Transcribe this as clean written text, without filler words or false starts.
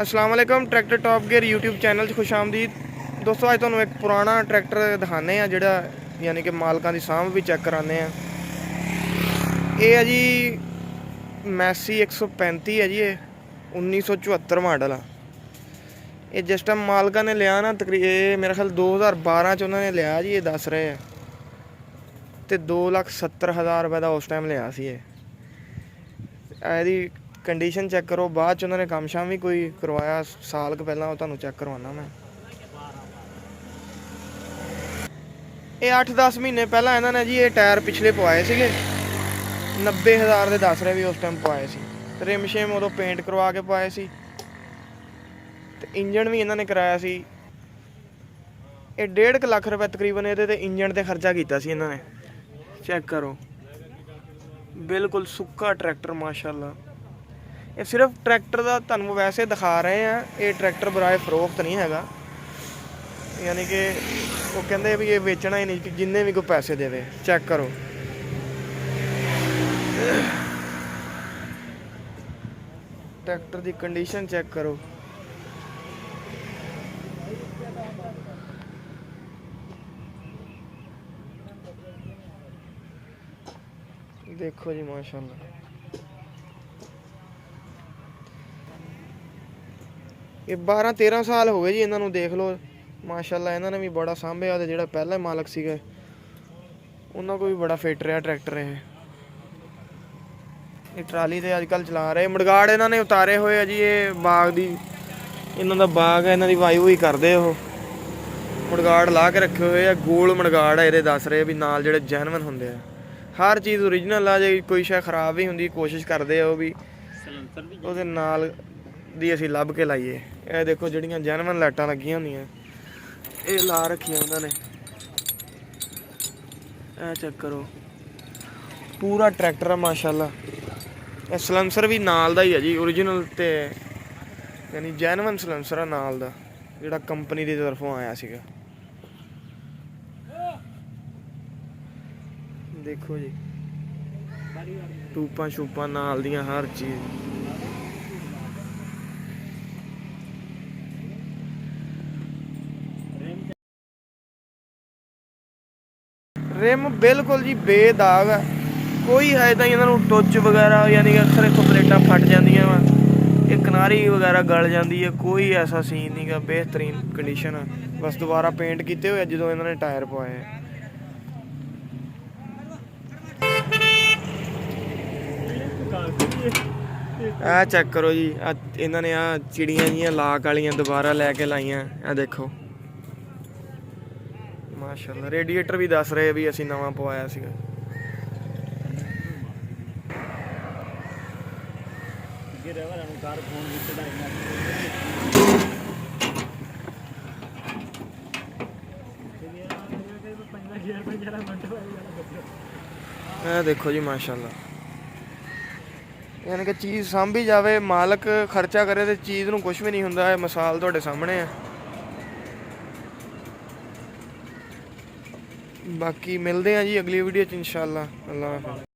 अस्सलाम वालेकुम। Tractor top gear YouTube channel 'ਚ खुश आमदीद दोस्तों। अज तुहानूं एक पुराना ट्रैक्टर दिखाने आ जिहड़ा यानी कि मालकां दी सांभ भी चैक कराने आ। ये है जी मैसी 135 है जी। ये 1974 मॉडल आ। ये जिस टाइम मालकां ने लिया ना मेरा ख्याल 2012 च उन्होंने लिया जी। ये दस रहे हैं तो 2,70,000 रुपये का उस टाइम लिया सी। ਇਹਦੀ ਕੰਡੀਸ਼ਨ ਚੈੱਕ ਕਰੋ। ਬਾਅਦ 'ਚ ਉਹਨਾਂ ਨੇ ਕੰਮ ਸ਼ਾਮ ਵੀ ਕੋਈ ਕਰਵਾਇਆ ਸਾਲ ਕੁ ਪਹਿਲਾਂ, ਉਹ ਤੁਹਾਨੂੰ ਚੈੱਕ ਕਰਵਾਉਣਾ ਮੈਂ। ਇਹ 8-10 ਮਹੀਨੇ ਪਹਿਲਾਂ ਇਹਨਾਂ ਨੇ ਜੀ ਇਹ ਟਾਇਰ ਪਿਛਲੇ ਪਵਾਏ ਸੀਗੇ। 90,000 ਦੇ ਦੱਸ ਰਹੇ ਵੀ ਉਸ ਟਾਈਮ ਪਵਾਏ ਸੀ। ਰਿਮ ਸ਼ੇਮ ਉਦੋਂ ਪੇਂਟ ਕਰਵਾ ਕੇ ਪਵਾਏ ਸੀ ਤੇ ਇੰਜਣ ਵੀ ਇਹਨਾਂ ਨੇ ਕਰਾਇਆ ਸੀ। ਇਹ 1.5 ਲੱਖ ਰੁਪਏ ਤਕਰੀਬਨ ਇਹਦੇ ਤੇ ਇੰਜਣ ਤੇ ਖਰਚਾ ਕੀਤਾ ਸੀ ਇਹਨਾਂ ਨੇ। ਚੈੱਕ ਕਰੋ, ਬਿਲਕੁਲ ਸੁੱਕਾ ਟਰੈਕਟਰ ਮਾਸ਼ਾਅੱਲਾ। ਇਹ ਸਿਰਫ ਟਰੈਕਟਰ ਦਾ ਤੁਹਾਨੂੰ ਵੈਸੇ ਦਿਖਾ ਰਹੇ ਆ। ਇਹ ਟਰੈਕਟਰ ਬਰਾਏ ਫਰੋਖਤ ਨਹੀਂ ਹੈਗਾ, ਯਾਨੀ ਕਿ ਉਹ ਕਹਿੰਦੇ ਵੀ ਇਹ ਵੇਚਣਾ ਹੀ ਨਹੀਂ ਕਿ ਜਿੰਨੇ ਵੀ ਕੋਈ ਪੈਸੇ ਦੇਵੇ। ਚੈੱਕ ਕਰੋ, ਟਰੈਕਟਰ ਦੀ ਕੰਡੀਸ਼ਨ ਚੈੱਕ ਕਰੋ। ਦੇਖੋ ਜੀ ਮਾਸ਼ਾਅੱਲਾ। ਇਹ 12-13 ਸਾਲ ਹੋ ਗਏ ਜੀ ਇਹਨਾਂ ਨੂੰ। ਦੇਖ ਲਓ ਮਾਸ਼ਾਅੱਲਾ, ਇਹਨਾਂ ਨੇ ਵੀ ਬੜਾ ਸਾਂਭਿਆ ਤੇ ਜਿਹੜਾ ਪਹਿਲੇ ਮਾਲਕ ਸੀਗੇ ਉਹਨਾਂ ਕੋਲ ਵੀ ਬੜਾ ਫਿੱਟ ਰਿਹਾ ਟਰੈਕਟਰ। ਇਹ ਟਰਾਲੀ ਤੇ ਅੱਜ ਕੱਲ੍ਹ ਚਲਾ ਰਹੇ। ਮੜਗਾੜ ਇਹਨਾਂ ਨੇ ਉਤਾਰੇ ਹੋਏ ਆ ਜੀ। ਇਹ ਬਾਗ ਦੀ ਇਹਨਾਂ ਦਾ ਬਾਗ ਹੈ, ਇਹਨਾਂ ਦੀ ਵਾਈ ਵੂਈ ਕਰਦੇ। ਉਹ ਮੜਗਾੜ ਲਾ ਕੇ ਰੱਖੇ ਹੋਏ ਆ। ਗੋਲ ਮੜਗਾੜ ਆ ਇਹਦੇ ਦੱਸ ਰਹੇ ਵੀ ਨਾਲ ਜਿਹੜੇ ਜੈਨੂਇਨ ਹੁੰਦੇ ਆ। ਹਰ ਚੀਜ਼ ਓਰੀਜਨਲ ਆ। ਜੇ ਕੋਈ ਸ਼ਾਇਦ ਖ਼ਰਾਬ ਵੀ ਹੁੰਦੀ ਕੋਸ਼ਿਸ਼ ਕਰਦੇ ਆ ਉਹ ਵੀ ਉਹਦੇ ਨਾਲ ਦੀ ਅਸੀਂ ਲੱਭ ਕੇ ਲਾਈਏ। ਇਹ ਦੇਖੋ ਜਿਹੜੀਆਂ ਜੈਨੂਇਨ ਲਾਈਟਾਂ ਲੱਗੀਆਂ ਹੁੰਦੀਆਂ ਇਹ ਲਾ ਰੱਖੀਆਂ ਉਹਨਾਂ ਨੇ। ਇਹ ਚੈੱਕ ਕਰੋ, ਪੂਰਾ ਟਰੈਕਟਰ ਆ ਮਾਸ਼ਾਅੱਲਾ। ਇਹ ਸਲੈਂਸਰ ਵੀ ਨਾਲ ਦਾ ਹੀ ਹੈ ਜੀ, ਓਰੀਜਨਲ ਤੇ ਯਾਨੀ ਜੈਨੂਇਨ ਸਲੈਂਸਰ ਆ ਨਾਲ ਦਾ, ਜਿਹੜਾ ਕੰਪਨੀ ਦੀ ਤਰਫੋਂ ਆਇਆ ਸੀਗਾ। ਦੇਖੋ ਜੀ ਟੂਪਾਂ ਸ਼ੂਪਾਂ ਨਾਲ ਦੀਆਂ ਹਰ ਚੀਜ਼। ਰਿਮ ਬਿਲਕੁਲ ਜੀ ਬੇਦਾਗ ਆ। ਕੋਈ ਹੈ ਤਾਂ ਇਹਨਾਂ ਨੂੰ ਟੁੱਚ ਵਗੈਰਾ ਯਾਨੀ ਕਿ ਅਕਸਰ ਇੱਥੋਂ ਪਲੇਟਾਂ ਫਟ ਜਾਂਦੀਆਂ ਵਾ, ਇਹ ਕਿਨਾਰੀ ਵਗੈਰਾ ਗਲ ਜਾਂਦੀ ਹੈ। ਕੋਈ ਐਸਾ ਸੀਨ ਨਹੀਂ ਗਾ, ਬਿਹਤਰੀਨ ਕੰਡੀਸ਼ਨ ਆ। ਬਸ ਦੁਬਾਰਾ ਪੇਂਟ ਕੀਤੇ ਹੋਏ ਜਦੋਂ ਇਹਨਾਂ ਨੇ ਟਾਇਰ ਪਵਾਏ ਆ। ਆਹ ਚੈੱਕ ਕਰੋ ਜੀ, ਆ ਇਹਨਾਂ ਨੇ ਆ ਚਿੜੀਆਂ ਜੀਆਂ ਲਾਕ ਵਾਲੀਆਂ ਦੁਬਾਰਾ ਲੈ ਕੇ ਲਾਈਆਂ। ਆ ਦੇਖੋ ਮਾਸ਼ਾਅੱਲਾ। ਰੇਡੀਏਟਰ ਵੀ ਦੱਸ ਰਹੇ ਵੀ ਅਸੀਂ ਨਵਾਂ ਪਵਾਇਆ ਸੀਗਾ। ਇਹ ਦੇਖੋ ਜੀ ਮਾਸ਼ਾਅੱਲਾ, ਯਾਨੀ ਕਿ ਚੀਜ਼ ਸਾਂਭੀ ਜਾਵੇ, ਮਾਲਕ ਖਰਚਾ ਕਰੇ ਤੇ ਚੀਜ਼ ਨੂੰ ਕੁਛ ਵੀ ਨਹੀਂ ਹੁੰਦਾ। ਇਹ ਮਿਸਾਲ ਤੁਹਾਡੇ ਸਾਹਮਣੇ ਆ। ਬਾਕੀ ਮਿਲਦੇ ਆ ਜੀ ਅਗਲੀ ਵੀਡੀਓ 'ਚ ਇੰਸ਼ਾਅੱਲਾ। ਅੱਲਾਹ ਹਾਫਿਜ਼।